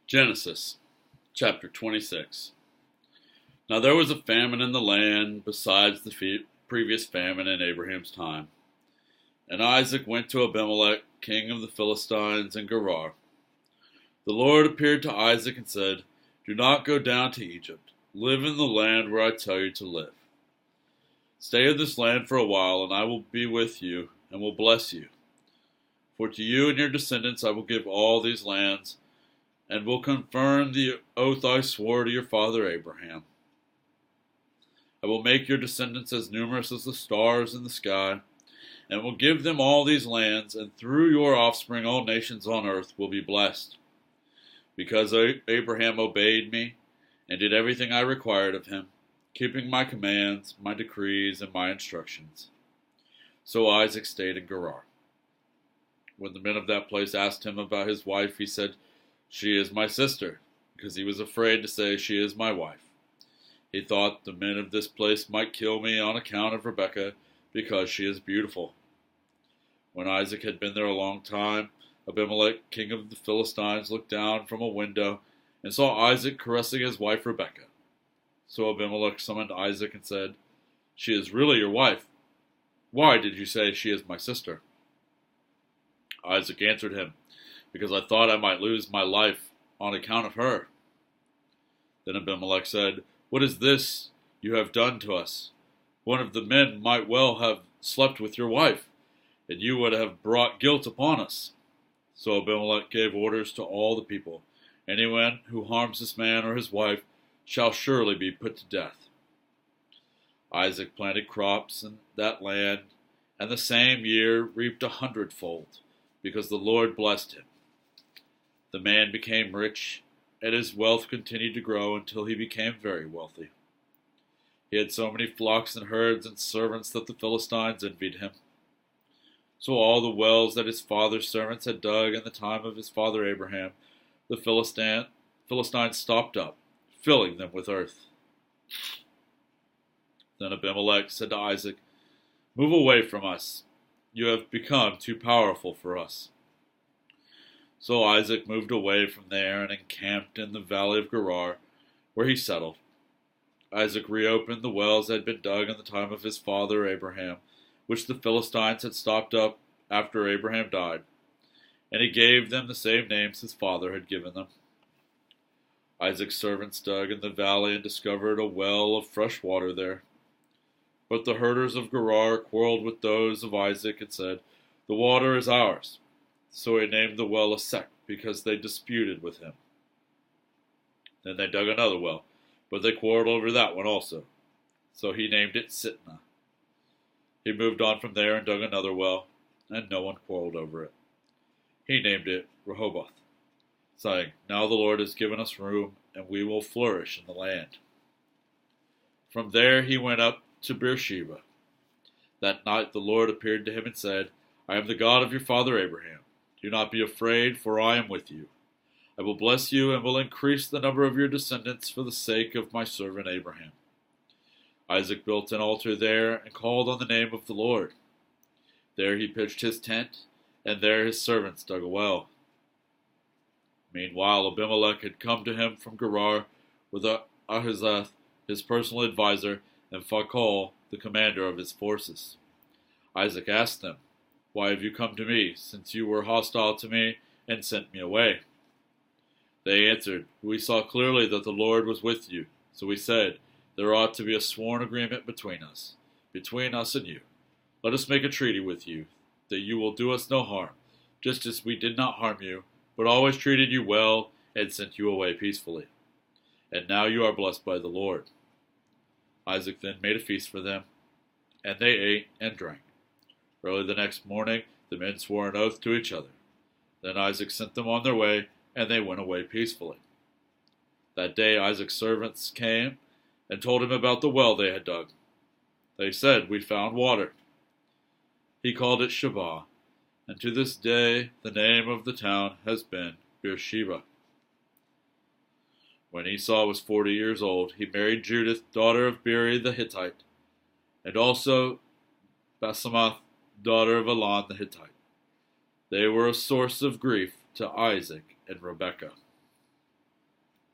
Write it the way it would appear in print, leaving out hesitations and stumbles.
Genesis chapter 26. Now there was a famine in the land besides the previous famine in Abraham's time. And Isaac went to Abimelech, king of the Philistines, in Gerar. The Lord appeared to Isaac and said, "Do not go down to Egypt. Live in the land where I tell you to live. Stay in this land for a while, and I will be with you and will bless you. For to you and your descendants I will give all these lands, and will confirm the oath I swore to your father Abraham. I will make your descendants as numerous as the stars in the sky, and will give them all these lands, and through your offspring all nations on earth will be blessed. Because Abraham obeyed me and did everything I required of him, keeping my commands, my decrees, and my instructions." So Isaac stayed in Gerar. When the men of that place asked him about his wife, he said, "She is my sister," because he was afraid to say, "She is my wife." He thought the men of this place might kill me on account of Rebekah, because she is beautiful. When Isaac had been there a long time, Abimelech, king of the Philistines, looked down from a window and saw Isaac caressing his wife Rebekah. So Abimelech summoned Isaac and said, "She is really your wife. Why did you say she is my sister?" Isaac answered him, "Because I thought I might lose my life on account of her." Then Abimelech said, "What is this you have done to us? One of the men might well have slept with your wife, and you would have brought guilt upon us." So Abimelech gave orders to all the people, "Anyone who harms this man or his wife shall surely be put to death." Isaac planted crops in that land, and the same year reaped 100-fold, because the Lord blessed him. The man became rich, and his wealth continued to grow until he became very wealthy. He had so many flocks and herds and servants that the Philistines envied him. So all the wells that his father's servants had dug in the time of his father Abraham, the Philistines stopped up, filling them with earth. Then Abimelech said to Isaac, "Move away from us. You have become too powerful for us." So Isaac moved away from there and encamped in the valley of Gerar, where he settled. Isaac reopened the wells that had been dug in the time of his father Abraham, which the Philistines had stopped up after Abraham died, and he gave them the same names his father had given them. Isaac's servants dug in the valley and discovered a well of fresh water there. But the herders of Gerar quarreled with those of Isaac and said, "The water is ours." So he named the well Esek, because they disputed with him. Then they dug another well, but they quarreled over that one also. So he named it Sitnah. He moved on from there and dug another well, and no one quarreled over it. He named it Rehoboth, saying, "Now the Lord has given us room, and we will flourish in the land." From there he went up to Beersheba. That night the Lord appeared to him and said, "I am the God of your father Abraham. Do not be afraid, for I am with you. I will bless you and will increase the number of your descendants for the sake of my servant Abraham." Isaac built an altar there and called on the name of the Lord. There he pitched his tent, and there his servants dug a well. Meanwhile Abimelech had come to him from Gerar with Ahuzzath, his personal adviser, and Phicol, the commander of his forces. Isaac asked them, "Why have you come to me, since you were hostile to me and sent me away?" They answered, "We saw clearly that the Lord was with you, so we said, there ought to be a sworn agreement between us and you. Let us make a treaty with you, that you will do us no harm, just as we did not harm you, but always treated you well and sent you away peacefully. And now you are blessed by the Lord." Isaac then made a feast for them, and they ate and drank. Early the next morning, the men swore an oath to each other. Then Isaac sent them on their way, and they went away peacefully. That day Isaac's servants came and told him about the well they had dug. They said, "We found water." He called it Shavah, and to this day the name of the town has been Beersheba. When Esau was 40 years old, he married Judith, daughter of Beeri the Hittite, and also Basemath, daughter of Elon the Hittite. They were a source of grief to Isaac and Rebekah.